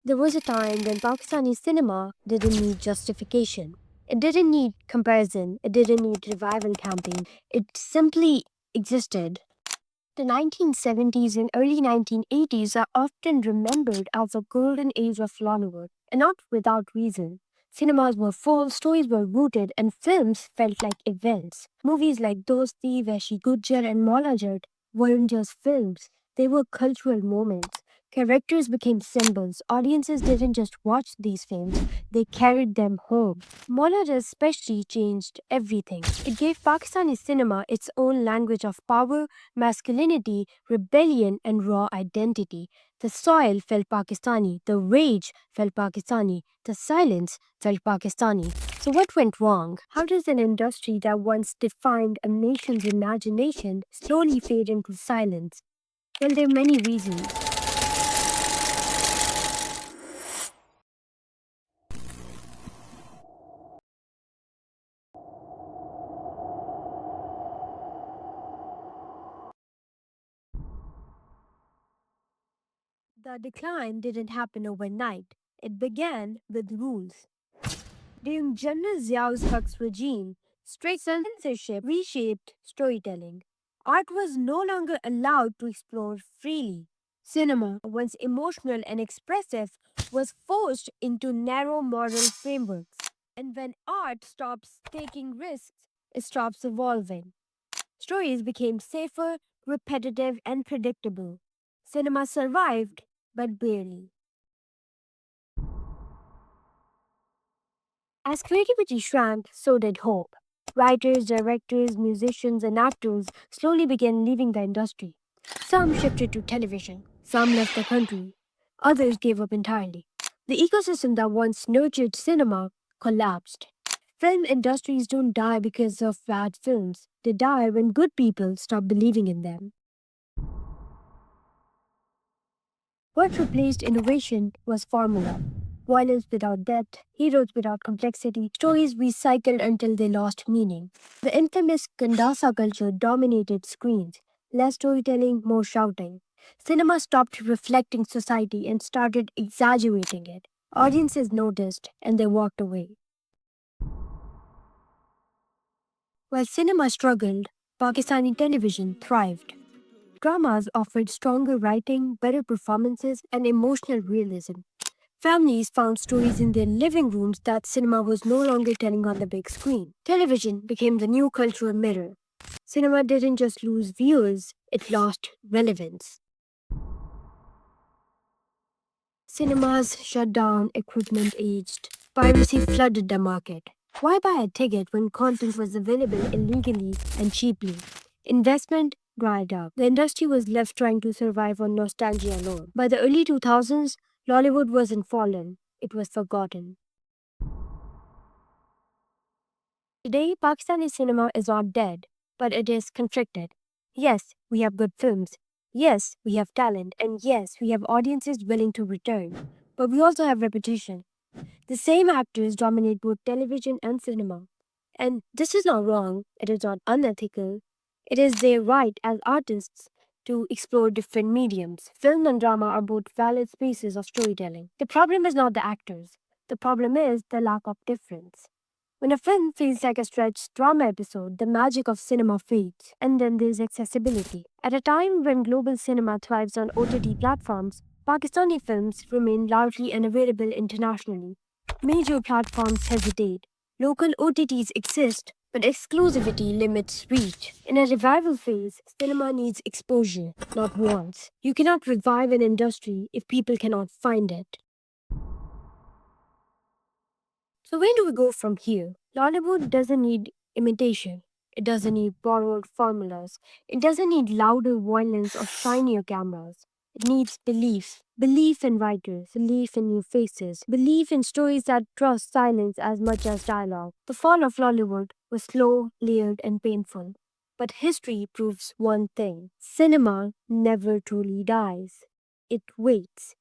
There was a time when Pakistani cinema didn't need justification. It didn't need comparison. It didn't need revival campaign. It simply existed. The 1970s and early 1980s are often remembered as a golden age of Lollywood, and not without reason. Cinemas were full, stories were rooted, and films felt like events. Movies like Dosti, Veshi Gujjar, and Molajat weren't just films, they were cultural moments. Characters became symbols. Audiences didn't just watch these films, they carried them home. Monarch especially changed everything. It gave Pakistani cinema its own language of power, masculinity, rebellion, and raw identity. The soil felt Pakistani, the rage felt Pakistani, the silence felt Pakistani. So, what went wrong? How does an industry that once defined a nation's imagination slowly fade into silence? Well, there are many reasons. The decline didn't happen overnight. It began with rules. During General Zia's Huq's regime, strict censorship reshaped storytelling. Art was no longer allowed to explore freely. Cinema, once emotional and expressive, was forced into narrow moral frameworks. And when art stops taking risks, it stops evolving. Stories became safer, repetitive, and predictable. Cinema survived, but barely. As creativity shrank, so did hope. Writers, directors, musicians, and actors slowly began leaving the industry. Some shifted to television, some left the country, others gave up entirely. The ecosystem that once nurtured cinema collapsed. Film industries don't die because of bad films, they die when good people stop believing in them. What replaced innovation was formula. Violence without depth, heroes without complexity, stories recycled until they lost meaning. The infamous Kandasa culture dominated screens. Less storytelling, more shouting. Cinema stopped reflecting society and started exaggerating it. Audiences noticed and they walked away. While cinema struggled, Pakistani television thrived. Dramas offered stronger writing, better performances, and emotional realism. Families found stories in their living rooms that cinema was no longer telling on the big screen. Television became the new cultural mirror. Cinema didn't just lose viewers, it lost relevance. Cinemas shut down, equipment aged, piracy flooded the market. Why buy a ticket when content was available illegally and cheaply? Investment dried up. The industry was left trying to survive on nostalgia alone. By the early 2000s, Lollywood wasn't fallen, it was forgotten. Today, Pakistani cinema is not dead, but it is conflicted. Yes, we have good films. Yes, we have talent. And yes, we have audiences willing to return. But we also have repetition. The same actors dominate both television and cinema. And this is not wrong, it is not unethical. It is their right as artists to explore different mediums. Film and drama are both valid spaces of storytelling. The problem is not the actors, the problem is the lack of difference. When a film feels like a stretched drama episode, the magic of cinema fades. And then there's accessibility. At a time when global cinema thrives on OTT platforms, Pakistani films remain largely unavailable internationally. Major platforms hesitate. Local OTTs exist, but exclusivity limits reach. In a revival phase, cinema needs exposure, not wants. You cannot revive an industry if people cannot find it. So where do we go from here? Lollywood doesn't need imitation. It doesn't need borrowed formulas. It doesn't need louder violence or shinier cameras. It needs belief. Belief in writers, belief in new faces, belief in stories that trust silence as much as dialogue. The fall of Lollywood was slow, layered, and painful. But history proves one thing: cinema never truly dies. It waits.